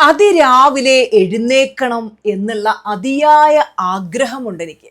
അതിരാവിലെ എഴുന്നേക്കണം എന്നുള്ള അതിയായ ആഗ്രഹമുണ്ട് എനിക്ക്.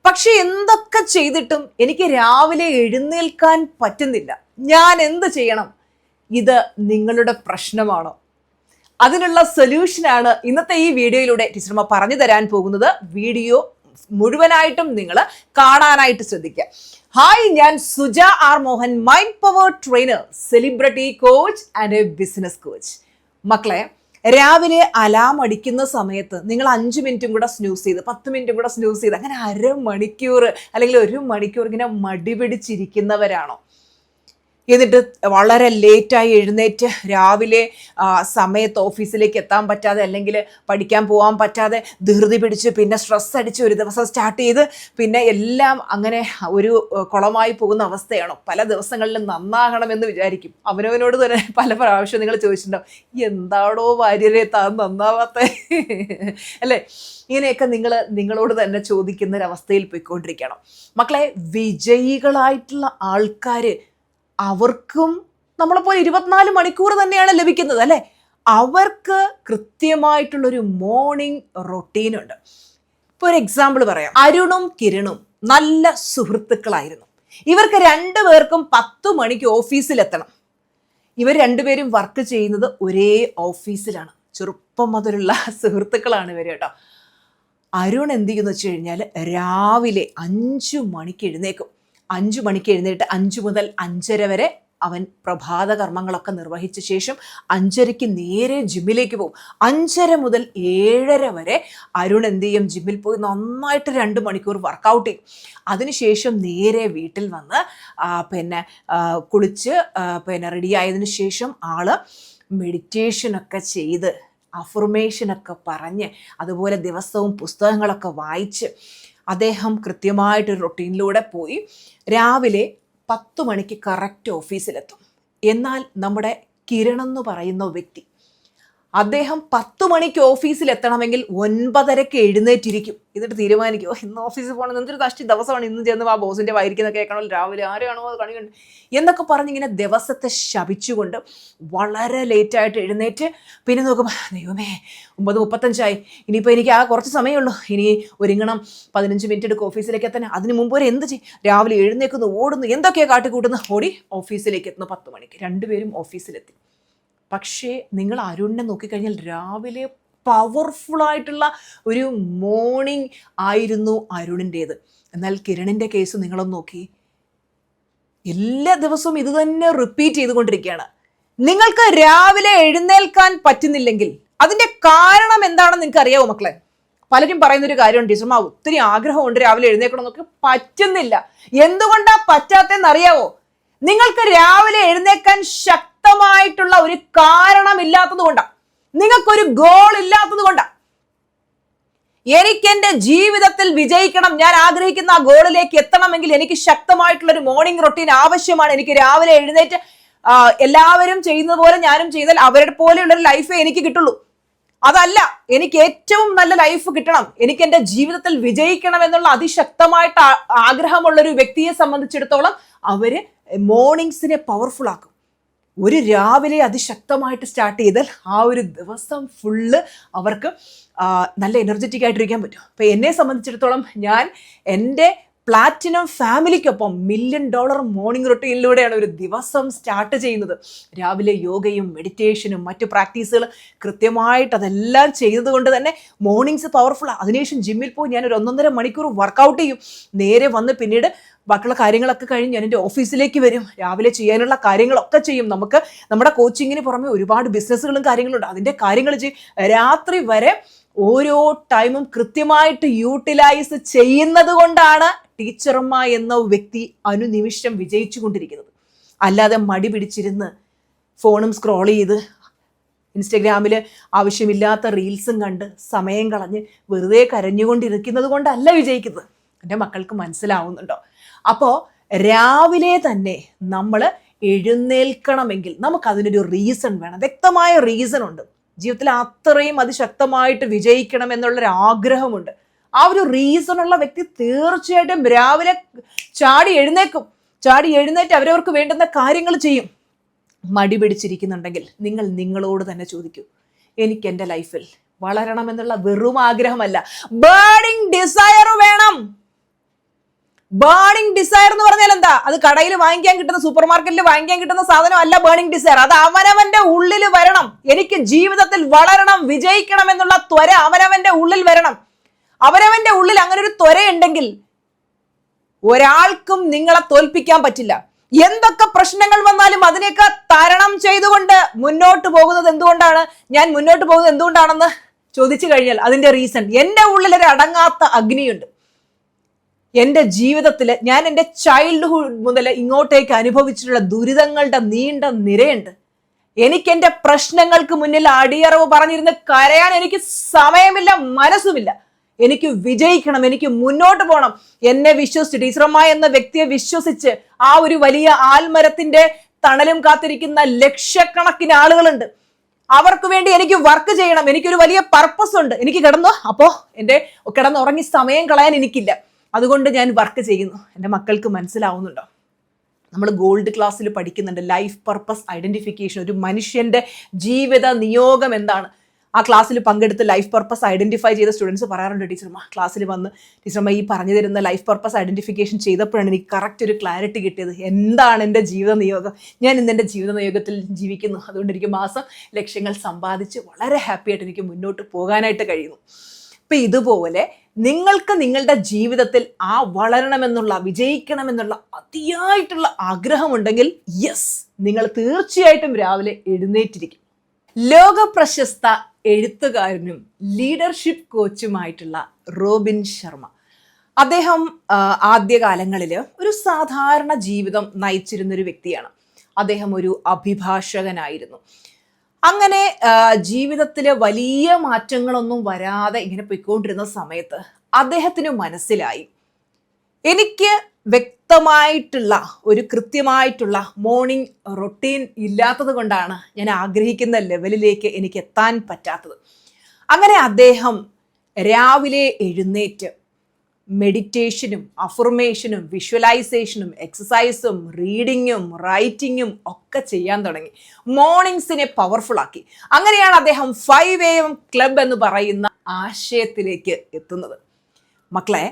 പക്ഷെ എന്തൊക്കെ ചെയ്തിട്ടും എനിക്ക് രാവിലെ എഴുന്നേൽക്കാൻ പറ്റുന്നില്ല. ഞാൻ എന്ത് ചെയ്യണം? ഇത് നിങ്ങളുടെ പ്രശ്നമാണോ? അതിനുള്ള സൊല്യൂഷനാണ് ഇന്നത്തെ ഈ വീഡിയോയിലൂടെ ടീച്ചർമ്മ പറഞ്ഞു തരാൻ പോകുന്നത്. വീഡിയോ മുഴുവനായിട്ടും നിങ്ങൾ കാണാനായിട്ട് ശ്രദ്ധിക്കുക. ഹായ്, ഞാൻ Suja R Mohan, mind power trainer, celebrity coach and a business coach. മക്കളെ, രാവിലെ അലാം അടിക്കുന്ന സമയത്ത് നിങ്ങൾ 5 മിനിറ്റും കൂടെ സ്നൂസ് ചെയ്ത് 10 മിനിറ്റും കൂടെ സ്നൂസ് ചെയ്ത് അങ്ങനെ അരമണിക്കൂർ അല്ലെങ്കിൽ 1 മണിക്കൂർ ഇങ്ങനെ മടി പിടിച്ചിരിക്കുന്നവരാണോ? എന്നിട്ട് വളരെ ലേറ്റായി എഴുന്നേറ്റ് രാവിലെ സമയത്ത് ഓഫീസിലേക്ക് എത്താൻ പറ്റാതെ അല്ലെങ്കിൽ പഠിക്കാൻ പോകാൻ പറ്റാതെ ധൃതി പിടിച്ച് പിന്നെ സ്ട്രെസ് അടിച്ച് ഒരു ദിവസം സ്റ്റാർട്ട് ചെയ്ത് പിന്നെ എല്ലാം അങ്ങനെ ഒരു കുളമായി പോകുന്ന അവസ്ഥയാണോ? പല ദിവസങ്ങളിലും നന്നാകണമെന്ന് വിചാരിക്കും. അവനവനോട് തന്നെ പല പ്രാവശ്യം നിങ്ങൾ ചോദിച്ചിട്ടുണ്ടോ, എന്താണോ ഭാര്യരെ താൻ നന്നാവാത്ത അല്ലേ? ഇങ്ങനെയൊക്കെ നിങ്ങളോട് തന്നെ ചോദിക്കുന്ന ഒരവസ്ഥയിൽ പോയിക്കൊണ്ടിരിക്കണം. മക്കളെ, വിജയികളായിട്ടുള്ള ആൾക്കാർ അവർക്കും നമ്മളെപ്പോലെ 24 മണിക്കൂർ തന്നെയാണ് ലഭിക്കുന്നത് അല്ലേ? അവർക്ക് കൃത്യമായിട്ടുള്ളൊരു മോർണിംഗ് റൊട്ടീനുണ്ട്. ഇപ്പോൾ ഒരു എക്സാമ്പിൾ പറയാം. അരുണും കിരണും നല്ല സുഹൃത്തുക്കളായിരുന്നു. ഇവർക്ക് 2 പേർക്കും 10 മണിക്ക് ഓഫീസിലെത്തണം. ഇവർ 2 പേരും വർക്ക് ചെയ്യുന്നത് ഒരേ ഓഫീസിലാണ്. ചെറുപ്പം മുതലുള്ള സുഹൃത്തുക്കളാണ് ഇവർ കേട്ടോ. അരുൺ എന്ത് ചെയ്യുന്നു വെച്ച് കഴിഞ്ഞാൽ രാവിലെ 5 മണിക്ക് എഴുന്നേക്കും. 5 മണിക്ക് എഴുന്നേറ്റ് 5 മുതൽ 5:30 വരെ അവൻ പ്രഭാത കർമ്മങ്ങളൊക്കെ നിർവഹിച്ച ശേഷം 5:30 നേരെ ജിമ്മിലേക്ക് പോകും. 5:30 മുതൽ 7:30 വരെ അരുൺ എന്ത് ചെയ്യും? ജിമ്മിൽ പോയി നന്നായിട്ട് 2 മണിക്കൂർ വർക്കൗട്ട് ചെയ്യും. അതിനുശേഷം നേരെ വീട്ടിൽ വന്ന് കുളിച്ച് റെഡി ആയതിനു ശേഷം ആള് മെഡിറ്റേഷനൊക്കെ ചെയ്ത് അഫർമേഷനൊക്കെ പറഞ്ഞ് അതുപോലെ ദിവസവും പുസ്തകങ്ങളൊക്കെ വായിച്ച് അദ്ദേഹം കൃത്യമായിട്ടൊരു റൊട്ടീനിലൂടെ പോയി രാവിലെ 10 മണിക്ക് കറക്റ്റ് ഓഫീസിലെത്തും. എന്നാൽ നമ്മുടെ കിരൺ എന്ന് പറയുന്ന വ്യക്തി, അദ്ദേഹം 10 മണിക്ക് ഓഫീസിൽ എത്തണമെങ്കിൽ 9:30 എഴുന്നേറ്റിരിക്കും. എന്നിട്ട് തീരുമാനിക്കുമോ, ഇന്ന് ഓഫീസിൽ പോകണം, എന്തൊരു കഷ്ടി ദിവസമാണ്, ഇന്ന് ചെന്ന് ആ ബോസിൻ്റെ വായിരിക്കുന്ന കേൾക്കണോ, രാവിലെ ആരെയാണോ അത് കണി കണ്ട് എന്നൊക്കെ പറഞ്ഞിങ്ങനെ ദിവസത്തെ ശപിച്ചുകൊണ്ട് വളരെ ലേറ്റായിട്ട് എഴുന്നേറ്റ് പിന്നെ നോക്കുമ്പോൾ ദൈവമേ 9:35 ഇനിയിപ്പോൾ എനിക്ക് കുറച്ച് സമയമുള്ളൂ, ഇനി ഒരുങ്ങണം, 15 മിനിറ്റ് എടുക്കും ഓഫീസിലേക്ക് എത്താൻ. അതിന് മുമ്പ് ഒരു എന്ത് ചെയ്യും? രാവിലെ എഴുന്നേക്കുന്നു, ഓടുന്നു, എന്തൊക്കെയാണ് കാട്ടിക്കൂട്ടുന്നു, ഓടി ഓഫീസിലേക്ക് എത്തുന്നു. 10 മണിക്ക് 2 പേരും ഓഫീസിലെത്തി. പക്ഷേ നിങ്ങൾ അരുണിനെ നോക്കിക്കഴിഞ്ഞാൽ രാവിലെ പവർഫുള്ളായിട്ടുള്ള ഒരു മോർണിംഗ് ആയിരുന്നു അരുണിൻ്റേത്. എന്നാൽ കിരണിൻ്റെ കേസ് നിങ്ങളൊന്ന് നോക്കി, എല്ലാ ദിവസവും ഇത് തന്നെ റിപ്പീറ്റ് ചെയ്തുകൊണ്ടിരിക്കുകയാണ്. നിങ്ങൾക്ക് രാവിലെ എഴുന്നേൽക്കാൻ പറ്റുന്നില്ലെങ്കിൽ അതിൻ്റെ കാരണം എന്താണെന്ന് നിങ്ങൾക്ക് അറിയാവോ മക്കളെ? പലരും പറയുന്നൊരു കാര്യമുണ്ട്, ടീച്ചർമാ ഒത്തിരി ആഗ്രഹമുണ്ട് രാവിലെ എഴുന്നേൽക്കണം എന്നൊക്കെ, പറ്റുന്നില്ല. എന്തുകൊണ്ടാണ് പറ്റാത്തതെന്ന് അറിയാവോ? നിങ്ങൾക്ക് രാവിലെ എഴുന്നേൽക്കാൻ ശക്തമായിട്ടുള്ള ഒരു കാരണമില്ലാത്തത് കൊണ്ടാണ്. നിങ്ങൾക്കൊരു ഗോൾ ഇല്ലാത്തത് കൊണ്ടാണ്. എനിക്ക് എൻ്റെ ജീവിതത്തിൽ വിജയിക്കണം, ഞാൻ ആഗ്രഹിക്കുന്ന ആ ഗോളിലേക്ക് എത്തണമെങ്കിൽ എനിക്ക് ശക്തമായിട്ടുള്ള ഒരു മോർണിംഗ് റൊട്ടീൻ ആവശ്യമാണ്. എനിക്ക് രാവിലെ എഴുന്നേറ്റ് എല്ലാവരും ചെയ്യുന്നത് പോലെ ഞാനും ചെയ്താൽ അവരുടെ പോലെയുള്ളൊരു ലൈഫേ എനിക്ക് കിട്ടുള്ളൂ. അതല്ല, എനിക്ക് ഏറ്റവും നല്ല ലൈഫ് കിട്ടണം, എനിക്ക് എൻ്റെ ജീവിതത്തിൽ വിജയിക്കണം എന്നുള്ള അതിശക്തമായിട്ട് ആഗ്രഹമുള്ളൊരു വ്യക്തിയെ സംബന്ധിച്ചിടത്തോളം അവര് മോർണിംഗ്സിനെ പവർഫുൾ ആക്കും. ഒരു രാവിലെ അതിശക്തമായിട്ട് സ്റ്റാർട്ട് ചെയ്താൽ ആ ഒരു ദിവസം ഫുള്ള് അവർക്ക് നല്ല എനർജറ്റിക് ആയിട്ടിരിക്കാൻ പറ്റും. അപ്പോൾ എന്നെ സംബന്ധിച്ചിടത്തോളം ഞാൻ എൻ്റെ പ്ലാറ്റിനം ഫാമിലിക്കൊപ്പം $1 മില്യൺ മോർണിംഗ് റൊട്ടീനിലൂടെയാണ് ഒരു ദിവസം സ്റ്റാർട്ട് ചെയ്യുന്നത്. രാവിലെ യോഗയും മെഡിറ്റേഷനും മറ്റു പ്രാക്ടീസുകൾ കൃത്യമായിട്ട് അതെല്ലാം ചെയ്തതുകൊണ്ട് തന്നെ മോർണിംഗ്സ് പവർഫുള്ളാണ്. അതിനുശേഷം ജിമ്മിൽ പോയി ഞാൻ ഒരു 1.5 മണിക്കൂർ വർക്കൗട്ട് ചെയ്യും. നേരെ വന്ന് പിന്നീട് ബാക്കിയുള്ള കാര്യങ്ങളൊക്കെ കഴിഞ്ഞ് ഞാൻ എൻ്റെ ഓഫീസിലേക്ക് വരും. രാവിലെ ചെയ്യാനുള്ള കാര്യങ്ങളൊക്കെ ചെയ്യും. നമുക്ക് നമ്മുടെ കോച്ചിങ്ങിന് പുറമെ ഒരുപാട് ബിസിനസ്സുകളും കാര്യങ്ങളുണ്ട്, അതിൻ്റെ കാര്യങ്ങൾ ചെയ്യും. രാത്രി വരെ ഓരോ ടൈമും കൃത്യമായിട്ട് യൂട്ടിലൈസ് ചെയ്യുന്നത് കൊണ്ടാണ് ടീച്ചറമ്മ എന്ന വ്യക്തി അനുനിമിഷം വിജയിച്ചു കൊണ്ടിരിക്കുന്നത്. അല്ലാതെ മടി പിടിച്ചിരുന്ന് ഫോണും സ്ക്രോൾ ചെയ്ത് ഇൻസ്റ്റഗ്രാമിൽ ആവശ്യമില്ലാത്ത റീൽസും കണ്ട് സമയം കളഞ്ഞ് വെറുതെ കരഞ്ഞുകൊണ്ടിരിക്കുന്നത് കൊണ്ടല്ല വിജയിക്കുന്നത്. എൻ്റെ മക്കൾക്ക് മനസ്സിലാവുന്നുണ്ടോ? അപ്പോൾ രാവിലെ തന്നെ നമ്മൾ എഴുന്നേൽക്കണമെങ്കിൽ നമുക്കതിനൊരു റീസൺ വേണം, വ്യക്തമായ റീസൺ ഉണ്ട്. ജീവിതത്തിൽ അത്രയും അതിശക്തമായിട്ട് വിജയിക്കണം എന്നുള്ളൊരു ആഗ്രഹമുണ്ട്. ആ ഒരു റീസണുള്ള വ്യക്തി തീർച്ചയായിട്ടും രാവിലെ ചാടി എഴുന്നേറ്റ് അവരവർക്ക് വേണ്ടുന്ന കാര്യങ്ങൾ ചെയ്യും. മടി പിടിച്ചിരിക്കുന്നുണ്ടെങ്കിൽ നിങ്ങൾ നിങ്ങളോട് തന്നെ ചോദിക്കൂ, എനിക്ക് എൻ്റെ ലൈഫിൽ വളരണമെന്നുള്ള വെറും ആഗ്രഹമല്ല, ബേണിംഗ് ഡിസയർ വേണം. ബേണിംഗ് ഡിസയർ എന്ന് പറഞ്ഞാൽ എന്താ? അത് കടയിൽ വാങ്ങിക്കാൻ കിട്ടുന്ന, സൂപ്പർ മാർക്കറ്റിൽ വാങ്ങിക്കാൻ കിട്ടുന്ന സാധനമല്ല ബേണിംഗ് ഡിസയർ. അത് അവനവന്റെ ഉള്ളിൽ വരണം. എനിക്ക് ജീവിതത്തിൽ വളരണം, വിജയിക്കണം എന്നുള്ള ത്വര അവനവന്റെ ഉള്ളിൽ വരണം. അവനവന്റെ ഉള്ളിൽ അങ്ങനെ ഒരു ത്വരയുണ്ടെങ്കിൽ ഒരാൾക്കും നിങ്ങളെ തോൽപ്പിക്കാൻ പറ്റില്ല. എന്തൊക്കെ പ്രശ്നങ്ങൾ വന്നാലും അതിനെയൊക്കെ തരണം ചെയ്തുകൊണ്ട് മുന്നോട്ട് പോകുന്നത് എന്തുകൊണ്ടാണ്? ഞാൻ മുന്നോട്ട് പോകുന്നത് എന്തുകൊണ്ടാണെന്ന് ചോദിച്ചു കഴിഞ്ഞാൽ അതിന്റെ റീസൺ, എൻ്റെ ഉള്ളിലൊരു അടങ്ങാത്ത അഗ്നിയുണ്ട്. എൻ്റെ ജീവിതത്തിൽ ഞാൻ എൻ്റെ ചൈൽഡ്ഹുഡ് മുതൽ ഇങ്ങോട്ടേക്ക് അനുഭവിച്ചിട്ടുള്ള ദുരിതങ്ങളുടെ നീണ്ട നിരയുണ്ട്. എനിക്ക് എൻ്റെ പ്രശ്നങ്ങൾക്ക് മുന്നിൽ അടിയറവ് പറഞ്ഞിരുന്ന് കരയാൻ എനിക്ക് സമയമില്ല, മനസ്സുമില്ല. എനിക്ക് വിജയിക്കണം, എനിക്ക് മുന്നോട്ട് പോകണം. എന്നെ വിശ്വസിച്ച്, ടീച്ചറമ്മ എന്ന വ്യക്തിയെ വിശ്വസിച്ച് ആ ഒരു വലിയ ആൽമരത്തിന്റെ തണലും കാത്തിരിക്കുന്ന ലക്ഷക്കണക്കിന് ആളുകളുണ്ട്. അവർക്ക് വേണ്ടി എനിക്ക് വർക്ക് ചെയ്യണം. എനിക്കൊരു വലിയ പർപ്പസ് ഉണ്ട്. എനിക്ക് കിടന്നുറങ്ങി സമയം കളയാൻ എനിക്കില്ല. അതുകൊണ്ട് ഞാൻ വർക്ക് ചെയ്യുന്നു. എൻ്റെ മക്കൾക്ക് മനസ്സിലാവുന്നുണ്ടോ? നമ്മൾ ഗോൾഡ് ക്ലാസ്സിൽ പഠിക്കുന്നുണ്ട് ലൈഫ് പർപ്പസ് ഐഡന്റിഫിക്കേഷൻ. ഒരു മനുഷ്യന്റെ ജീവിത നിയോഗം എന്താണ്? ആ ക്ലാസ്സിൽ പങ്കെടുത്ത് ലൈഫ് പർപ്പസ് ഐഡന്റിഫൈ ചെയ്ത സ്റ്റുഡൻസ് പറയാറുണ്ട്, ടീച്ചർമ്മ ക്ലാസ്സിൽ വന്ന് ടീച്ചർമ്മ ഈ പറഞ്ഞു തരുന്ന ലൈഫ് പർപ്പസ് ഐഡന്റിഫിക്കേഷൻ ചെയ്തപ്പോഴാണ് എനിക്ക് കറക്റ്റ് ഒരു ക്ലാരിറ്റി കിട്ടിയത്. എന്താണ് എൻ്റെ ജീവിത നിയോഗം? ഞാൻ ഇന്ന് എൻ്റെ ജീവിത നിയോഗത്തിൽ ജീവിക്കുന്നു. അതുകൊണ്ട് എനിക്ക് മാസം ലക്ഷ്യങ്ങൾ സമ്പാദിച്ച് വളരെ ഹാപ്പി ആയിട്ട് എനിക്ക് മുന്നോട്ട് പോകാനായിട്ട് കഴിയുന്നു. അപ്പം ഇതുപോലെ നിങ്ങൾക്ക് നിങ്ങളുടെ ജീവിതത്തിൽ ആ വളരണമെന്നുള്ള, വിജയിക്കണമെന്നുള്ള അതിയായിട്ടുള്ള ആഗ്രഹമുണ്ടെങ്കിൽ യെസ്, നിങ്ങൾ തീർച്ചയായിട്ടും രാവിലെ എഴുന്നേറ്റിരിക്കും. ലോക പ്രശസ്ത എഴുത്തുകാരനും ലീഡർഷിപ്പ് കോച്ചുമായിട്ടുള്ള റോബിൻ ശർമ്മ, അദ്ദേഹം ആദ്യകാലങ്ങളിൽ ഒരു സാധാരണ ജീവിതം നയിച്ചിരുന്നൊരു വ്യക്തിയാണ്. അദ്ദേഹം ഒരു അഭിഭാഷകനായിരുന്നു. അങ്ങനെ ജീവിതത്തിൽ വലിയ മാറ്റങ്ങളൊന്നും വരാതെ ഇങ്ങനെ പോയിക്കൊണ്ടിരുന്ന സമയത്ത് അദ്ദേഹത്തിന് മനസ്സിലായി, എനിക്ക് വ്യക്തമായിട്ടുള്ള ഒരു കൃത്യമായിട്ടുള്ള മോർണിംഗ് റൊട്ടീൻ ഇല്ലാത്തത് കൊണ്ടാണ് ഞാൻ ആഗ്രഹിക്കുന്ന ലെവലിലേക്ക് എനിക്ക് എത്താൻ പറ്റാത്തത്. അങ്ങനെ അദ്ദേഹം രാവിലെ എഴുന്നേറ്റ് മെഡിറ്റേഷനും അഫർമേഷനും വിഷ്വലൈസേഷനും എക്സസൈസും റീഡിങ്ങും റൈറ്റിങ്ങും ഒക്കെ ചെയ്യാൻ തുടങ്ങി. മോർണിംഗ്സിനെ പവർഫുൾ ആക്കി. അങ്ങനെയാണ് അദ്ദേഹം 5 AM ക്ലബ് എന്ന് പറയുന്ന ആശയത്തിലേക്ക് എത്തുന്നത്. മക്കളെ,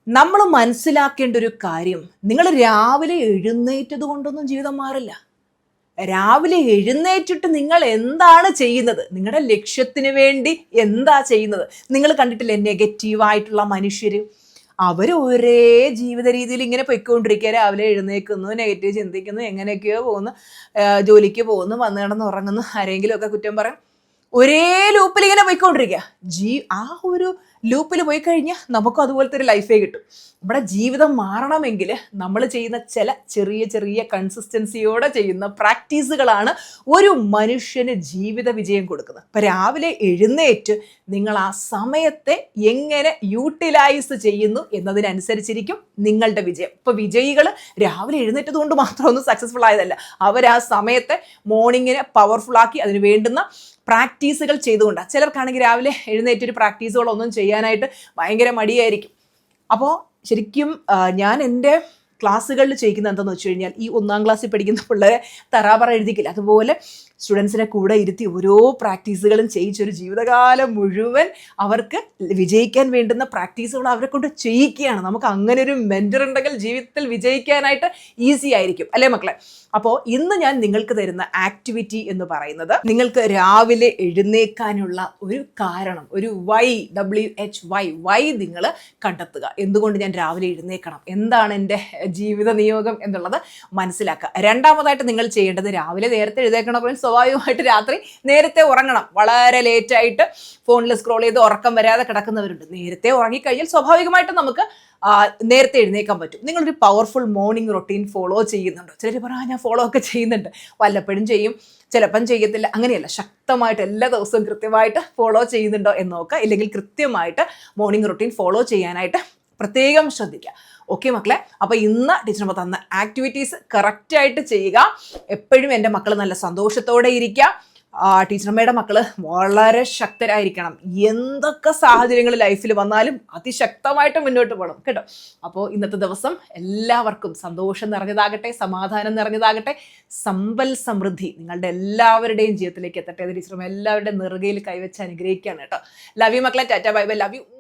നമ്മൾ മനസ്സിലാക്കേണ്ട ഒരു കാര്യം, നിങ്ങൾ രാവിലെ എഴുന്നേറ്റത് കൊണ്ടൊന്നും ജീവിതം മാറില്ല. രാവിലെ എഴുന്നേറ്റിട്ട് നിങ്ങൾ എന്താണ് ചെയ്യുന്നത്? നിങ്ങളുടെ ലക്ഷ്യത്തിന് വേണ്ടി എന്താ ചെയ്യുന്നത്? നിങ്ങൾ കണ്ടിട്ടില്ലേ നെഗറ്റീവായിട്ടുള്ള മനുഷ്യർ? അവർ ഒരേ ജീവിത രീതിയിൽ ഇങ്ങനെ പൊയ്ക്കൊണ്ടിരിക്കുക. രാവിലെ എഴുന്നേൽക്കുന്നു, നെഗറ്റീവ് ചിന്തിക്കുന്നു, എങ്ങനെയൊക്കെയോ പോകുന്നു, ജോലിക്ക് പോകുന്നു, വന്ന് കിടന്ന് ഉറങ്ങുന്നു, ആരെങ്കിലും ഒക്കെ കുറ്റം പറയും. ഒരേ ലൂപ്പിൽ ഇങ്ങനെ പോയിക്കൊണ്ടിരിക്കുക. ആ ഒരു ലൂപ്പിൽ പോയി കഴിഞ്ഞാൽ നമുക്കും അതുപോലത്തെ ഒരു ലൈഫേ കിട്ടും. നമ്മുടെ ജീവിതം മാറണമെങ്കിൽ നമ്മൾ ചെയ്യുന്ന ചില ചെറിയ ചെറിയ കൺസിസ്റ്റൻസിയോടെ ചെയ്യുന്ന പ്രാക്ടീസുകളാണ് ഒരു മനുഷ്യന് ജീവിത വിജയം കൊടുക്കുന്നത്. അപ്പം രാവിലെ എഴുന്നേറ്റ് നിങ്ങൾ ആ സമയത്തെ എങ്ങനെ യൂട്ടിലൈസ് ചെയ്യുന്നു എന്നതിനനുസരിച്ചിരിക്കും നിങ്ങളുടെ വിജയം. ഇപ്പോൾ വിജയികൾ രാവിലെ എഴുന്നേറ്റത് കൊണ്ട് മാത്രമൊന്നും സക്സസ്ഫുൾ ആയതല്ല. അവർ ആ സമയത്തെ മോർണിംഗിനെ പവർഫുള്ളാക്കി അതിന് വേണ്ടുന്ന പ്രാക്ടീസുകൾ ചെയ്തുകൊണ്ടാണ്. ചിലർക്കാണെങ്കിൽ രാവിലെ എഴുന്നേറ്റൊരു പ്രാക്ടീസുകളൊന്നും ചെയ്യാനായിട്ട് ഭയങ്കര മടിയായിരിക്കും. അപ്പോൾ ശരിക്കും ഞാൻ എൻ്റെ ക്ലാസ്സുകളിൽ ചെയ്യിക്കുന്നത് എന്താണെന്ന് വെച്ച് കഴിഞ്ഞാൽ, ഈ 1ാം ക്ലാസ്സിൽ പഠിക്കുന്ന പിള്ളേരെ തറാപറ എഴുതിക്കില്ല, അതുപോലെ സ്റ്റുഡൻസിനെ കൂടെ ഇരുത്തി ഓരോ പ്രാക്ടീസുകളും ചെയ്യിച്ചൊരു ജീവിതകാലം മുഴുവൻ അവർക്ക് വിജയിക്കാൻ വേണ്ടുന്ന പ്രാക്ടീസുകൾ അവരെ കൊണ്ട് ചെയ്യിക്കുകയാണ്. നമുക്ക് അങ്ങനെ ഒരു മെൻറ്റർ ഉണ്ടെങ്കിൽ ജീവിതത്തിൽ വിജയിക്കാനായിട്ട് ഈസി ആയിരിക്കും, അല്ലേ മക്കളെ? അപ്പോൾ ഇന്ന് ഞാൻ നിങ്ങൾക്ക് തരുന്ന ആക്ടിവിറ്റി എന്ന് പറയുന്നത്, നിങ്ങൾക്ക് രാവിലെ എഴുന്നേൽക്കാനുള്ള ഒരു കാരണം, ഒരു വൈ നിങ്ങൾ കണ്ടെത്തുക. എന്തുകൊണ്ട് ഞാൻ രാവിലെ എഴുന്നേൽക്കണം, എന്താണ് എൻ്റെ ജീവിത നിയോഗം എന്നുള്ളത് മനസ്സിലാക്കുക. രണ്ടാമതായിട്ട് നിങ്ങൾ ചെയ്യേണ്ടത്, രാവിലെ നേരത്തെ എഴുന്നേൽക്കണം, സ്വാഭാവികമായിട്ട് രാത്രി നേരത്തെ ഉറങ്ങണം. വളരെ ലേറ്റായിട്ട് ഫോണിൽ സ്ക്രോൾ ചെയ്ത് ഉറക്കം വരാതെ കിടക്കുന്നവരുണ്ട്. നേരത്തെ ഉറങ്ങിക്കഴിഞ്ഞാൽ സ്വാഭാവികമായിട്ടും നമുക്ക് നേരത്തെ എഴുന്നേൽക്കാൻ പറ്റും. നിങ്ങളൊരു പവർഫുൾ മോർണിംഗ് റൊട്ടീൻ ഫോളോ ചെയ്യുന്നുണ്ടോ? ചിലർ പറയാം ഞാൻ ഫോളോ ഒക്കെ ചെയ്യുന്നുണ്ട്. വല്ലപ്പോഴും ചെയ്യും, ചിലപ്പം ചെയ്യത്തില്ല. അങ്ങനെയല്ല, ശക്തമായിട്ട് എല്ലാ ദിവസവും കൃത്യമായിട്ട് ഫോളോ ചെയ്യുന്നുണ്ടോ എന്ന് നോക്കുക. ഇല്ലെങ്കിൽ കൃത്യമായിട്ട് മോർണിംഗ് റൊട്ടീൻ ഫോളോ ചെയ്യാനായിട്ട് പ്രത്യേകം ശ്രദ്ധിക്കുക. ഓക്കെ മക്കളെ, അപ്പോൾ ഇന്ന് ടീച്ചർ തന്ന ആക്ടിവിറ്റീസ് കറക്റ്റായിട്ട് ചെയ്യുക. എപ്പോഴും എൻ്റെ മക്കൾ നല്ല സന്തോഷത്തോടെ ഇരിക്കുക. ടീച്ചറമ്മയുടെ മക്കള് വളരെ ശക്തരായിരിക്കണം. എന്തൊക്കെ സാഹചര്യങ്ങൾ ലൈഫിൽ വന്നാലും അതിശക്തമായിട്ട് മുന്നോട്ട് പോകണം കേട്ടോ. അപ്പോൾ ഇന്നത്തെ ദിവസം എല്ലാവർക്കും സന്തോഷം നിറഞ്ഞതാകട്ടെ, സമാധാനം നിറഞ്ഞതാകട്ടെ, സമ്പൽ സമൃദ്ധി നിങ്ങളുടെ എല്ലാവരുടെയും ജീവിതത്തിലേക്ക് എത്തട്ടെ. ടീച്ചറമ്മ എല്ലാവരുടെയും നെറുകയിൽ കൈവച്ച് അനുഗ്രഹിക്കുകയാണ് കേട്ടോ. ലവ് യു മക്കളെ. Tata bye bye. Love you.